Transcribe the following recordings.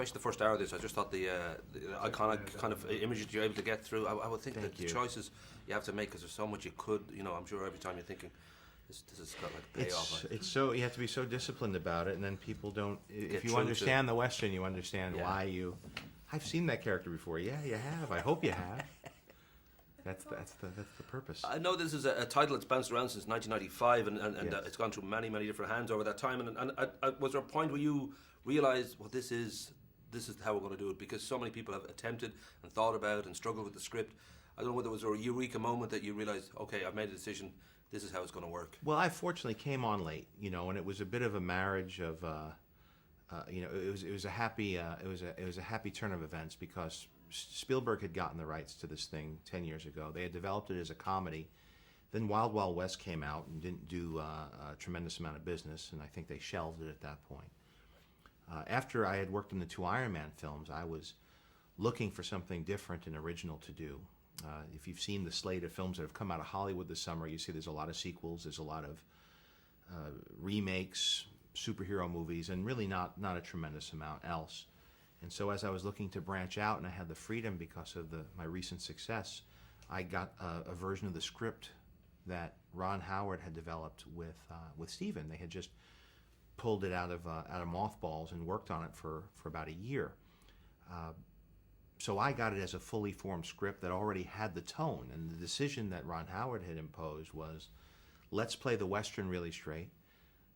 especially the first hour of this, I just thought the iconic kind of images you're able to get through. I would think that the choices you have to make, because there's so much you could, I'm sure every time you're thinking, this has got like a payoff. It's so, you have to be so disciplined about it, and then people don't, if you understand the Western, you understand why you, I've seen that character before. Yeah, you have. I hope you have. That's the purpose. I know this is a title that's bounced around since 1995, and it's gone through many different hands over that time. And was there a point where you realised, well, this is how we're going to do it? Because so many people have attempted and thought about and struggled with the script. I don't know whether it was a eureka moment that you realised, okay, I've made a decision. This is how it's going to work. Well, I fortunately came on late, and it was a bit of a marriage of, it was a happy turn of events, because Spielberg had gotten the rights to this thing 10 years ago. They had developed it as a comedy. Then Wild Wild West came out and didn't do a tremendous amount of business, and I think they shelved it at that point. After I had worked in the 2 Iron Man films, I was looking for something different and original to do. If you've seen the slate of films that have come out of Hollywood this summer, you see there's a lot of sequels, there's a lot of remakes, superhero movies, and really not a tremendous amount else. And so as I was looking to branch out, and I had the freedom because of my recent success, I got a version of the script that Ron Howard had developed with Steven. They had just pulled it out of mothballs and worked on it for about a year. So I got it as a fully formed script that already had the tone, and the decision that Ron Howard had imposed was, let's play the Western really straight.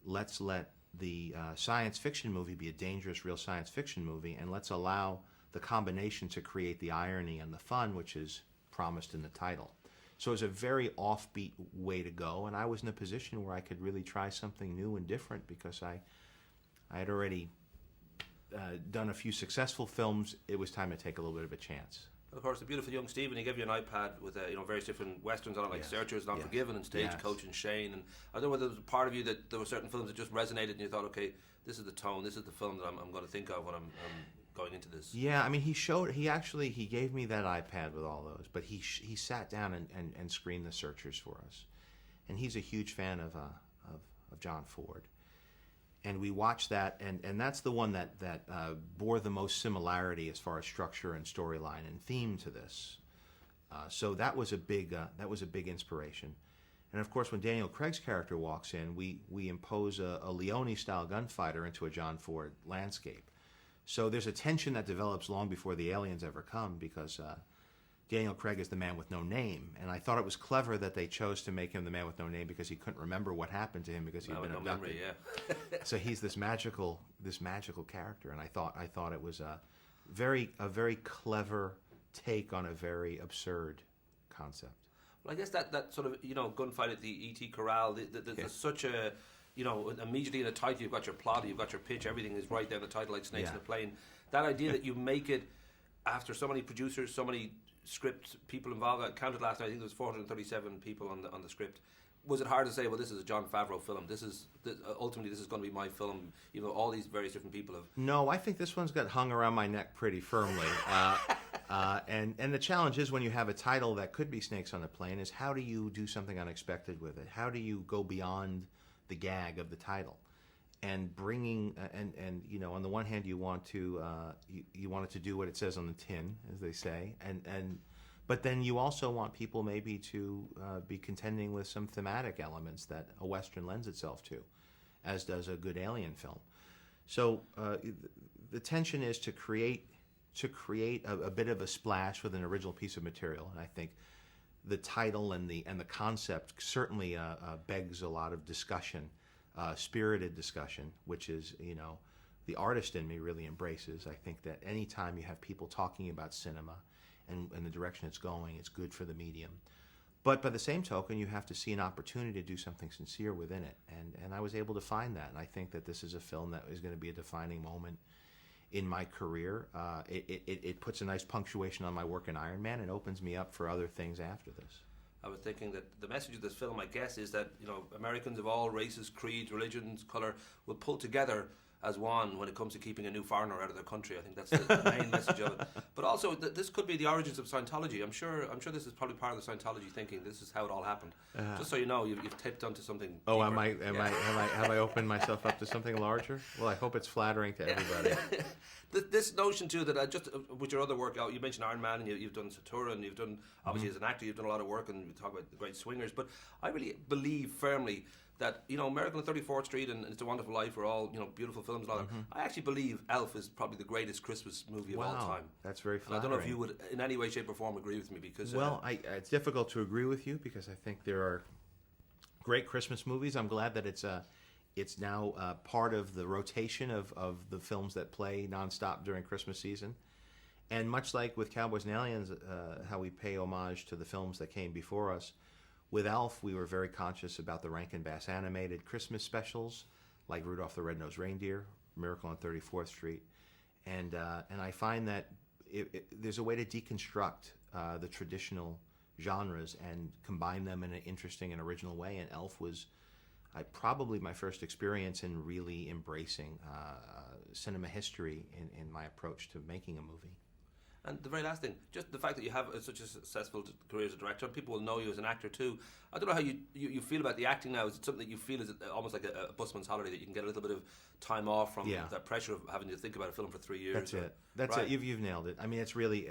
Let's let the science fiction movie be a dangerous real science fiction movie, and let's allow the combination to create the irony and the fun, which is promised in the title. So it was a very offbeat way to go, and I was in a position where I could really try something new and different, because I had already done a few successful films. It was time to take a little bit of a chance. Of course, the beautiful young Stephen, he gave you an iPad with various different westerns on it, like Searchers, Not Forgiven, and Stagecoach, and Shane. And I don't know whether there was a part of you that there were certain films that just resonated, and you thought, okay, this is the tone, this is the film that I'm going to think of when I'm going into this. Yeah, I mean, he gave me that iPad with all those, but he sat down and screened the Searchers for us, and he's a huge fan of Jon Ford. And we watched that, and that's the one that bore the most similarity as far as structure and storyline and theme to this. So that was a big inspiration. And of course, when Daniel Craig's character walks in, we impose a Leone-style gunfighter into a Jon Ford landscape. So there's a tension that develops long before the aliens ever come, because Daniel Craig is the man with no name, and I thought it was clever that they chose to make him the man with no name, because he couldn't remember what happened to him because he'd been abducted. Memory, yeah. So he's this magical character, and I thought it was a very clever take on a very absurd concept. Well, I guess that sort of gunfight at the E.T. Corral. There's such a immediately in the title you've got your plot, you've got your pitch, everything is right there in the title, like Snakes in a Plane. That idea that you make it after so many producers, so many script people involved. I counted last night, I think there was 437 people on the script. Was it hard to say, well, this is a Jon Favreau film, ultimately this is going to be my film, all these various different people have... No, I think this one's got hung around my neck pretty firmly. And the challenge is, when you have a title that could be Snakes on a Plane, is how do you do something unexpected with it? How do you go beyond the gag of the title? And bringing on the one hand, you want it to do what it says on the tin, as they say, but then you also want people maybe to be contending with some thematic elements that a Western lends itself to, as does a good alien film. So the tension is to create a bit of a splash with an original piece of material, and I think the title and the concept certainly begs a lot of discussion. Spirited discussion, which is, the artist in me really embraces. I think that any time you have people talking about cinema and the direction it's going, it's good for the medium. But by the same token, you have to see an opportunity to do something sincere within it. And I was able to find that. And I think that this is a film that is going to be a defining moment in my career. It puts a nice punctuation on my work in Iron Man and opens me up for other things after this. I was thinking that the message of this film, I guess, is that Americans of all races, creeds, religions, colour will pull together as one when it comes to keeping a new foreigner out of their country. I think that's the main message of it. But also, this could be the origins of Scientology. I'm sure this is probably part of the Scientology thinking. This is how it all happened. Just so you know, you've tipped onto something. Oh, deeper. Have I opened myself up to something larger? Well, I hope it's flattering to everybody. This notion too that just with your other work, you mentioned Iron Man, and you've done Satura, and you've done obviously as an actor, you've done a lot of work, and we talk about the great swingers. But I really believe firmly that American on 34th Street and It's a Wonderful Life are all beautiful films and all that. I actually believe Elf is probably the greatest Christmas movie of all time. That's very flattering. And I don't know if you would in any way, shape or form agree with me, because it's difficult to agree with you because I think there are great Christmas movies. I'm glad that it's now part of the rotation of the films that play nonstop during Christmas season. And much like with Cowboys and Aliens, how we pay homage to the films that came before us, with Elf, we were very conscious about the Rankin Bass animated Christmas specials, like Rudolph the Red-Nosed Reindeer, Miracle on 34th Street. And I find that there's a way to deconstruct the traditional genres and combine them in an interesting and original way. And Elf was probably my first experience in really embracing cinema history in my approach to making a movie. And the very last thing, just the fact that you have such a successful career as a director, and people will know you as an actor too. I don't know how you feel about the acting now. Is it something that you feel is almost like a busman's holiday, that you can get a little bit of time off from that pressure of having to think about a film for 3 years? That's it. You've nailed it. I mean, it's really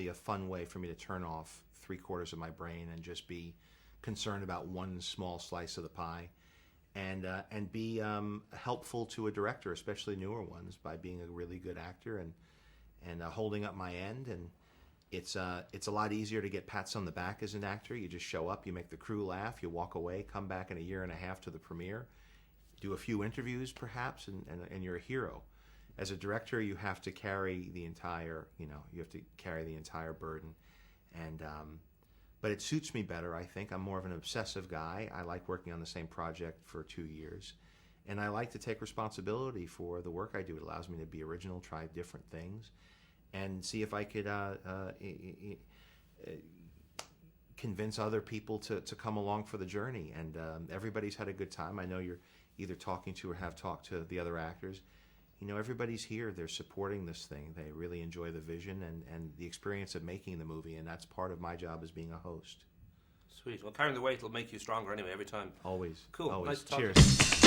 a fun way for me to turn off 3/4 of my brain and just be concerned about one small slice of the pie, and be helpful to a director, especially newer ones, by being a really good actor and holding up my end. And it's a lot easier to get pats on the back as an actor. You just show up, you make the crew laugh, you walk away, come back in a year and a half to the premiere, do a few interviews perhaps, and you're a hero. As a director, you have to carry the entire burden. And but it suits me better, I think. I'm more of an obsessive guy. I like working on the same project for 2 years. And I like to take responsibility for the work I do. It allows me to be original, try different things, and see if I could convince other people to come along for the journey. And everybody's had a good time. I know you're either talking to or have talked to the other actors. Everybody's here. They're supporting this thing. They really enjoy the vision and the experience of making the movie, and that's part of my job as being a host. Sweet. Well, carrying the weight will make you stronger anyway every time. Always. Cool. Always. Nice to talk Cheers. to you.